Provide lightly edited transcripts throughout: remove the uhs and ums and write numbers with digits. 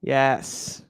Yes.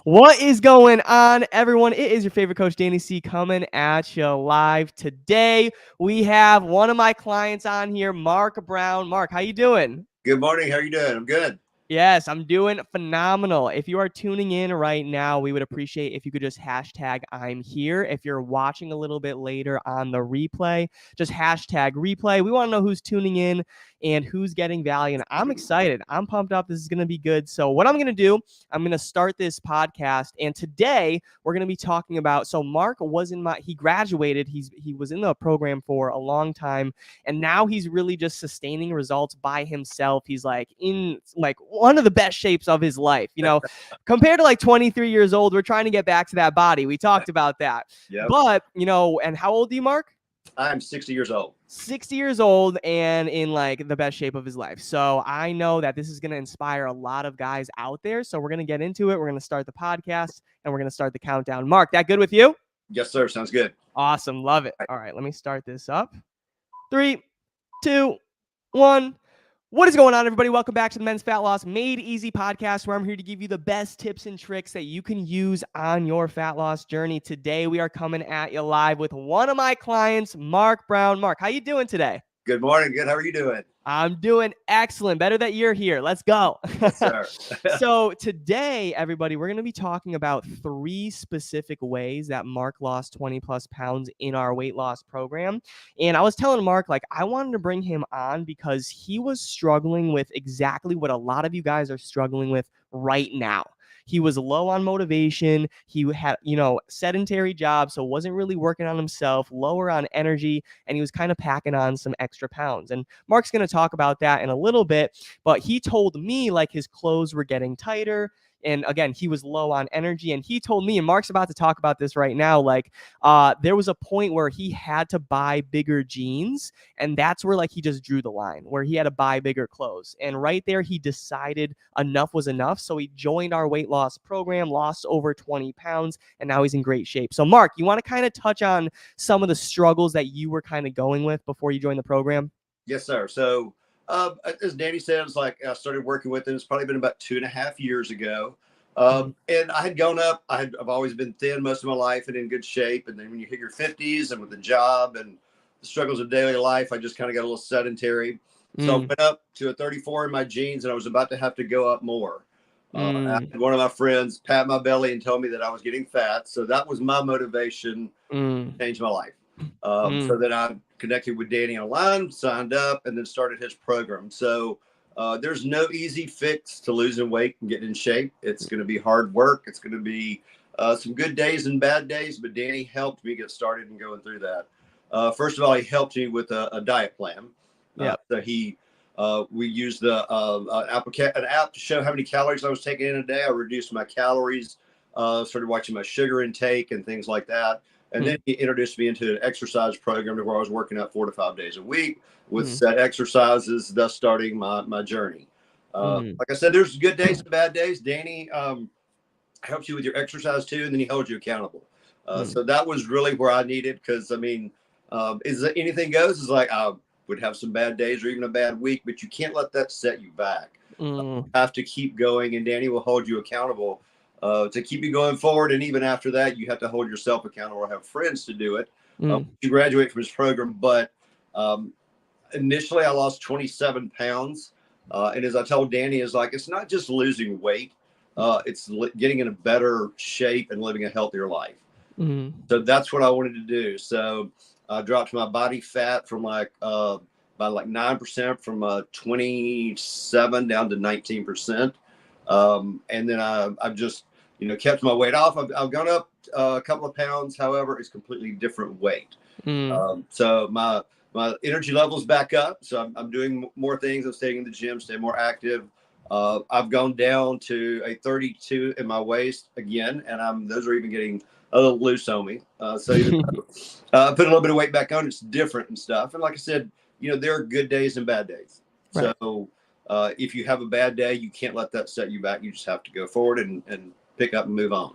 What is going on, everyone? It is your favorite coach, Danny C, coming at you live today. We have one of my clients on here, Mark Brown. Mark, how you doing? Good morning. How are you doing? I'm good. Yes, I'm doing phenomenal. If you are tuning in right now, we would appreciate if you could just hashtag I'm here. If you're watching a little bit later on the replay, just hashtag replay. We want to know who's tuning in and who's getting value. And I'm excited. I'm pumped up. This is going to be good. So, what I'm going to do, I'm going to start this podcast. And today we're going to be talking about. So, Mark was he graduated. He was in the program for a long time, and now he's really just sustaining results by himself. He's like in like one of the best shapes of his life, compared to like 23 years old. We're trying to get back to that body. We talked about that. Yep. But and how old are you, Mark? I'm 60 years old. 60 years old and in like the best shape of his life. So I know that this is going to inspire a lot of guys out there. So we're going to get into it. We're going to start the podcast and we're going to start the countdown. Mark, that good with you? Yes, sir. Sounds good. Awesome. Love it. All right, let me start this up. 3, 2, 1. What is going on, everybody? Welcome back to the Men's Fat Loss Made Easy podcast, where I'm here to give you the best tips and tricks that you can use on your fat loss journey. Today, we are coming at you live with one of my clients, Mark Brown. Mark, how you doing today? Good morning. Good. How are you doing? I'm doing excellent. Better that you're here. Let's go. Yes, sir. So today, everybody, we're going to be talking about 3 specific ways that Mark lost 20 plus pounds in our weight loss program. And I was telling Mark, like, I wanted to bring him on because he was struggling with exactly what a lot of you guys are struggling with right now. He was low on motivation. He had, sedentary job, so wasn't really working on himself, lower on energy, and he was kind of packing on some extra pounds. And Mark's going to talk about that in a little bit, but he told me like his clothes were getting tighter. And again, he was low on energy. And he told me, and Mark's about to talk about this right now, like there was a point where he had to buy bigger jeans. And that's where like he just drew the line, where he had to buy bigger clothes. And right there, he decided enough was enough. So he joined our weight loss program, lost over 20 pounds, and now he's in great shape. So Mark, you want to kind of touch on some of the struggles that you were kind of going with before you joined the program? Yes, sir. So, as Danny said, it's like I started working with him. It's probably been about 2.5 years ago. And I had gone up. I've always been thin most of my life and in good shape. And then when you hit your 50s and with the job and the struggles of daily life, I just kind of got a little sedentary. So I went up to a 34 in my jeans, and I was about to have to go up more. I had one of my friends pat my belly and tell me that I was getting fat. So that was my motivation to change my life. So then I connected with Danny online, signed up, and then started his program. So there's no easy fix to losing weight and getting in shape. It's going to be hard work. It's going to be some good days and bad days, but Danny helped me get started and going through that. First of all, he helped me with a diet plan. So we used an app to show how many calories I was taking in a day. I reduced my calories, started watching my sugar intake and things like that. And then he introduced me into an exercise program where I was working out 4 to 5 days a week with set exercises, thus starting my journey. Like I said, there's good days and bad days. Danny helps you with your exercise too, and then he holds you accountable. So that was really where I needed, because, I mean, is anything goes. Is like I would have some bad days or even a bad week, but you can't let that set you back. You have to keep going, and Danny will hold you accountable to keep you going forward. And even after that, you have to hold yourself accountable or have friends to do it. You graduate from his program. But initially, I lost 27 pounds. And as I told Danny, is like, it's not just losing weight. It's getting in a better shape and living a healthier life. So that's what I wanted to do. So I dropped my body fat from by 9% from 27 down to 19%. And then I've just, kept my weight off. I've gone up a couple of pounds. However, it's completely different weight. So my energy level's back up. So I'm doing more things. I'm staying in the gym, staying more active. I've gone down to a 32 in my waist again, and those are even getting a little loose on me. So I put a little bit of weight back on. It's different and stuff. And like I said, there are good days and bad days. Right. So if you have a bad day, you can't let that set you back. You just have to go forward and pick up and move on.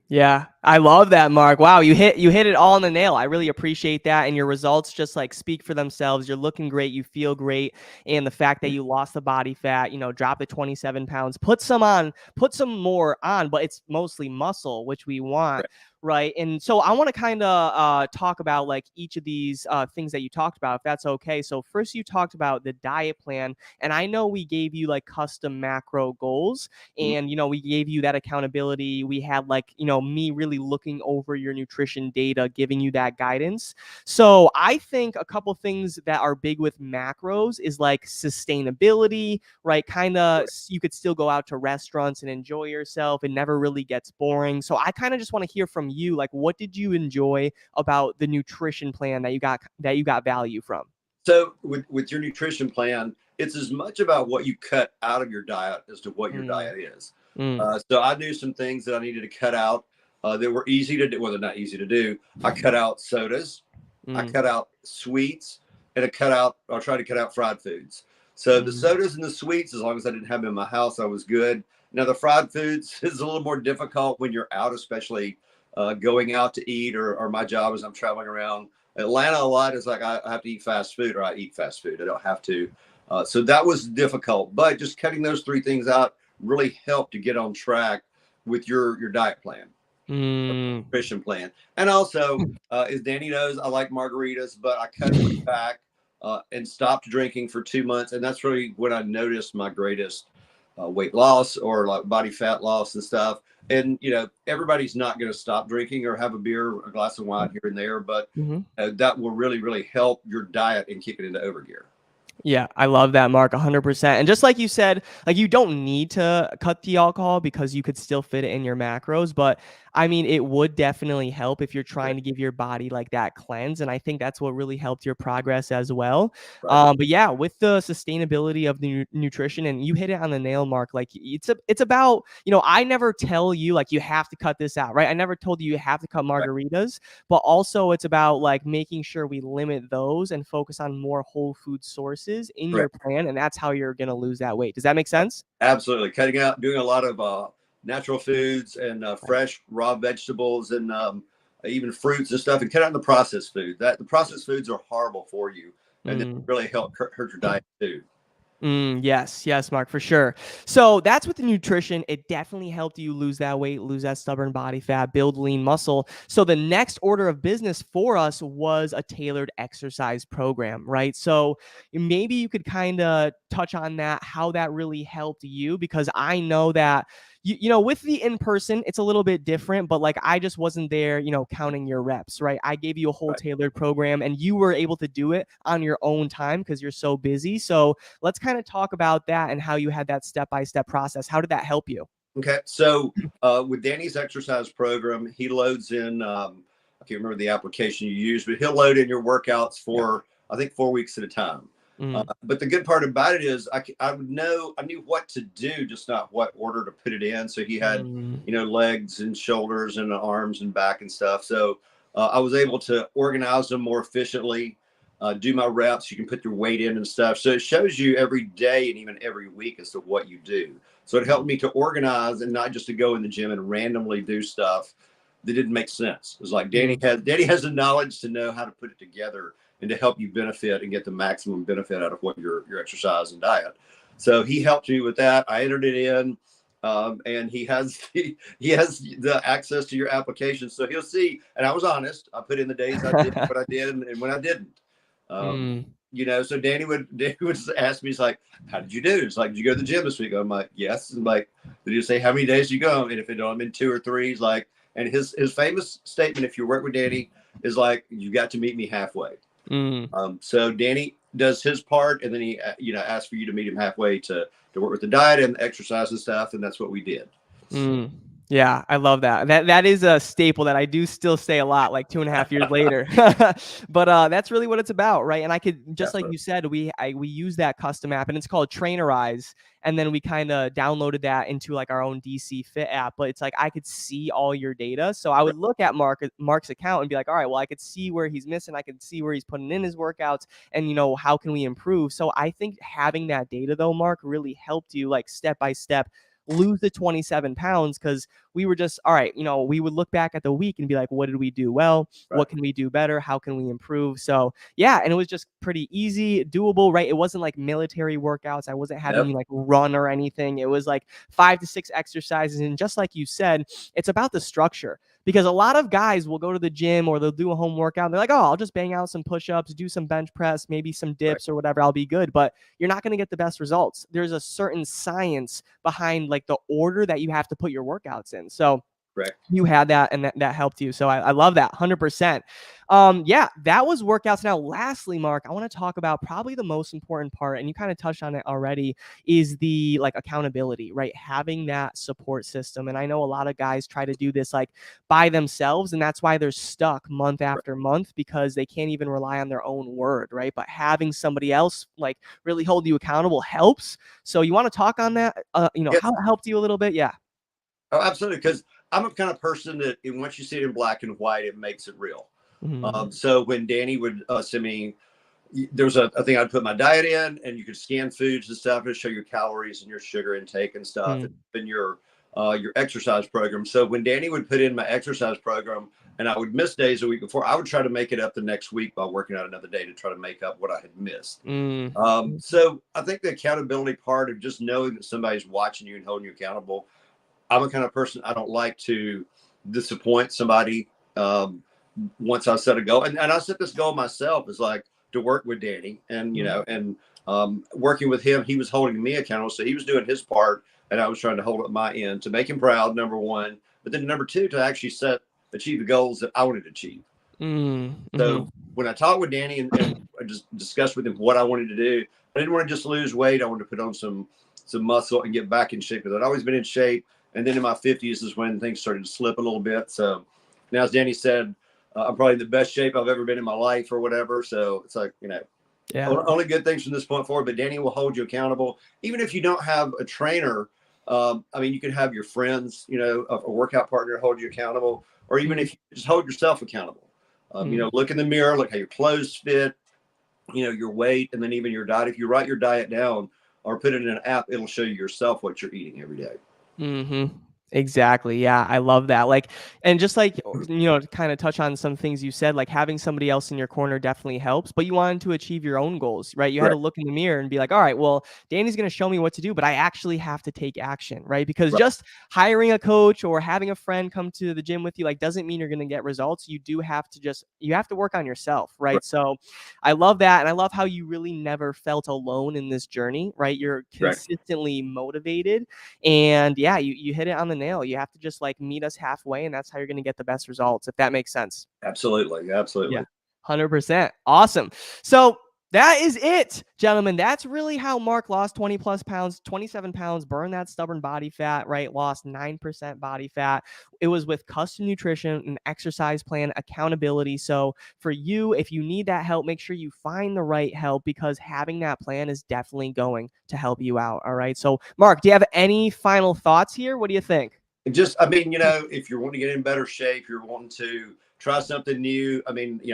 Yeah, I love that, Mark. Wow, you hit it all on the nail. I really appreciate that, and your results just like speak for themselves. You're looking great, you feel great, and the fact that you lost the body fat, drop the 27 pounds, put some on, put some more on, but it's mostly muscle, which we want. Right. Right. And so I want to kind of talk about like each of these things that you talked about, if that's okay. So first you talked about the diet plan, and I know we gave you like custom macro goals, Mhm. and we gave you that accountability. We had like me really looking over your nutrition data, giving you that guidance. So I think a couple things that are big with macros is like sustainability, right? Kind of, Right. you could still go out to restaurants and enjoy yourself. It never really gets boring. So I kind of just want to hear from you, like, what did you enjoy about the nutrition plan that you got value from? So with your nutrition plan, it's as much about what you cut out of your diet as to what your Mm, diet is. mm, So I knew some things that I needed to cut out that were easy to do. Well, they're not easy to do. I cut out sodas, I mm, cut out sweets, and I tried to cut out fried foods. So the mm, sodas and the sweets, as long as I didn't have them in my house, I was good. Now the fried foods is a little more difficult when you're out, especially going out to eat, or my job is I'm traveling around Atlanta a lot. Is like I have to eat fast food, or I eat fast food. I don't have to. So that was difficult, but just cutting those three things out really helped to get on track with your diet plan, mm. nutrition plan. And also, as Danny knows, I like margaritas, but I cut them back and stopped drinking for 2 months. And that's really when I noticed my greatest weight loss, or like body fat loss and stuff. And, everybody's not going to stop drinking or have a beer, a glass of wine here and there, but Mhm. that will really, really help your diet and kick it into overgear. Yeah, I love that, Mark, 100%. And just like you said, like you don't need to cut the alcohol because you could still fit it in your macros. But I mean, it would definitely help if you're Right. trying to give your body like that cleanse. And I think that's what really helped your progress as well. Right. But yeah, with the sustainability of the nutrition, and you hit it on the nail, Mark. Like it's about, I never tell you like you have to cut this out, right? I never told you you have to cut Right. margaritas, but also it's about like making sure we limit those and focus on more whole food sources in your Correct. plan, and that's how you're going to lose that weight. Does that make sense? Absolutely. Cutting out, doing a lot of natural foods and Right. fresh raw vegetables, and even fruits and stuff, and cut out the processed food. That the processed foods are horrible for you, and they Mm. really help hurt your diet too. Yes, yes, Mark, for sure. So that's with the nutrition. It definitely helped you lose that weight, lose that stubborn body fat, build lean muscle. So the next order of business for us was a tailored exercise program, right? So maybe you could kind of touch on that, how that really helped you, because I know that with the in person, it's a little bit different, but like I just wasn't there, counting your reps, right? I gave you a whole Right. tailored program, and you were able to do it on your own time because you're so busy. So let's kind of talk about that and how you had that step-by-step process. How did that help you? Okay. So with Danny's exercise program, he loads in. I can't remember the application you use, but he'll load in your workouts Yep. for I think 4 weeks at a time. Mm, But the good part about it is I knew what to do, just not what order to put it in. So he had, mm, legs and shoulders and arms and back and stuff. So I was able to organize them more efficiently, do my reps. You can put your weight in and stuff. So it shows you every day and even every week as to what you do. So it helped mm, me to organize and not just to go in the gym and randomly do stuff that didn't make sense. It was like mm, Danny has the knowledge to know how to put it together and to help you benefit and get the maximum benefit out of what your exercise and diet. So he helped me with that. I entered it in, and he has the access to your application, so he'll see. And I was honest. I put in the days I did what I did and when I didn't. Um, mm, so Danny would ask me, he's like, "How did you do?" It's like, "Did you go to the gym this week?" I'm like, "Yes." And like, did you say how many days you go? And if it don't, I'm in 2 or 3. He's like, and his famous statement, if you work with Danny, is like, "You got to meet me halfway." mm. So Danny does his part, and then he asks for you to meet him halfway to work with the diet and the exercise and stuff, and that's what we did. Mm. Yeah, I love that. That is a staple that I do still say a lot, like 2.5 years later. But that's really what it's about, right? And I could, just like Definitely. you said, we use that custom app, and it's called Trainerize. And then we kind of downloaded that into like our own DC Fit app. But it's like I could see all your data, so I would look at Mark's account and be like, all right, well, I could see where he's missing, I could see where he's putting in his workouts, and how can we improve? So I think having that data though, Mark, really helped you like step by step lose the 27 pounds, because we were just, all right, we would look back at the week and be like, what did we do well? Right. What can we do better? How can we improve? So yeah, and it was just pretty easy, doable, right? It wasn't like military workouts. I wasn't having you like run or anything. It was like 5 to 6 exercises. And just like you said, it's about the structure, because a lot of guys will go to the gym or they'll do a home workout and they're like, oh, I'll just bang out some push-ups, do some bench press, maybe some dips or whatever, I'll be good. But you're not going to get the best results. There's a certain science behind like the order that you have to put your workouts in. So you had that, and that helped you. So I love that 100%. Yeah, that was workouts. Now, lastly, Mark, I want to talk about probably the most important part, and you kind of touched on it already, is the like accountability, right? Having that support system. And I know a lot of guys try to do this like by themselves, and that's why they're stuck month after month, because they can't even rely on their own word, right? But having somebody else like really hold you accountable helps. So you want to talk on that? How it helped you a little bit? Yeah. Oh, absolutely. Because I'm a kind of person that once you see it in black and white, it makes it real. So when Danny would send me, there was a thing I'd put my diet in, and you could scan foods and stuff to show your calories and your sugar intake and stuff, and your exercise program. So when Danny would put in my exercise program and I would miss days a week before, I would try to make it up the next week by working out another day to try to make up what I had missed. So I think the accountability part of just knowing that somebody's watching you and holding you accountable. I'm a kind of person, I don't like to disappoint somebody once I set a goal. And I set this goal myself, is like to work with Danny, and, working with him, he was holding me accountable. So he was doing his part, and I was trying to hold up my end to make him proud, number one, but then number two, to actually achieve the goals that I wanted to achieve. So when I talked with Danny and I just discussed with him what I wanted to do, I didn't want to just lose weight. I wanted to put on some muscle and get back in shape, because I'd always been in shape. And then in my 50s is when things started to slip a little bit. So now, as Danny said, I'm probably in the best shape I've ever been in my life or whatever. So it's like, only good things from this point forward. But Danny will hold you accountable. Even if you don't have a trainer, you can have your friends, a workout partner hold you accountable. Or even if you just hold yourself accountable. Look in the mirror, look how your clothes fit, your weight, and then even your diet. If you write your diet down or put it in an app, it'll show you yourself what you're eating every day. Exactly. Yeah, I love that. Like, and just like, to kind of touch on some things you said, like having somebody else in your corner definitely helps, but you wanted to achieve your own goals, right? You had to look in the mirror and be like, all right, well, Danny's going to show me what to do, but I actually have to take action, right? Because just hiring a coach or having a friend come to the gym with you, like, doesn't mean you're going to get results. You do have to you have to work on yourself, right? So I love that. And I love how you really never felt alone in this journey, right? You're consistently motivated, and yeah, you hit it on the nail. You have to just like meet us halfway, and that's how you're going to get the best results, if that makes sense. Absolutely. Yeah, 100%. Awesome. So that is it, gentlemen. That's really how Mark lost 20 plus pounds, 27 pounds, burned that stubborn body fat, right? Lost 9% body fat. It was with custom nutrition, an exercise plan, accountability. So for you, if you need that help, make sure you find the right help, because having that plan is definitely going to help you out. All right. So Mark, do you have any final thoughts here? What do you think? Just, if you're wanting to get in better shape, you're wanting to try something new.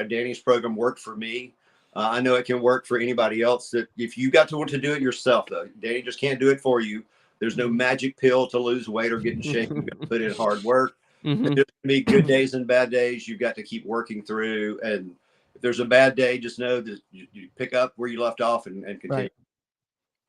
Danny's program worked for me. I know it can work for anybody else. That if you got to want to do it yourself, though, Danny just can't do it for you. There's no magic pill to lose weight or get in shape. You've got to put in hard work. There's going to be good days and bad days. You've got to keep working through. And if there's a bad day, just know that you pick up where you left off and continue. Right.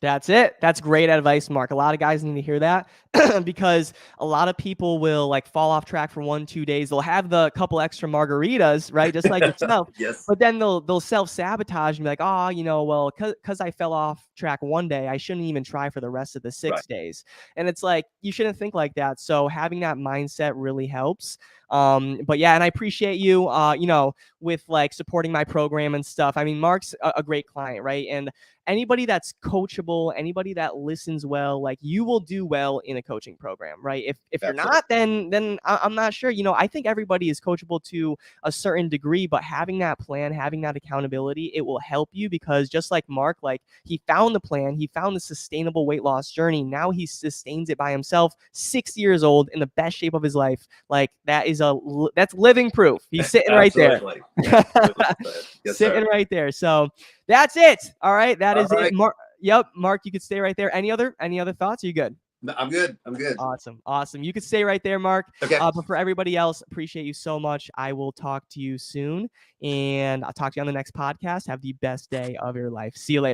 That's it. That's great advice, Mark. A lot of guys need to hear that because a lot of people will like fall off track for 1-2 days. They'll have the couple extra margaritas, right? Just like yourself. Yes. But then they'll self-sabotage and be like, well, because I fell off track one day, I shouldn't even try for the rest of the 6 days. And it's like, you shouldn't think like that. So having that mindset really helps. But yeah, and I appreciate you, with like supporting my program and stuff. Mark's a great client, right? And anybody that's coachable, anybody that listens well, like you will do well in a coaching program, right? If you're not, then I'm not sure. I think everybody is coachable to a certain degree, but having that plan, having that accountability, it will help you, because just like Mark, like he found the plan, he found the sustainable weight loss journey. Now he sustains it by himself, 60 years old, in the best shape of his life. Like that's living proof. He's sitting right there. Yes, sitting right there. So that's it. All right. That is it. Mark, you could stay right there. Any other thoughts? Are you good? No, I'm good. I'm good. Awesome. Awesome. You could stay right there, Mark. Okay. But for everybody else, appreciate you so much. I will talk to you soon, and I'll talk to you on the next podcast. Have the best day of your life. See you later.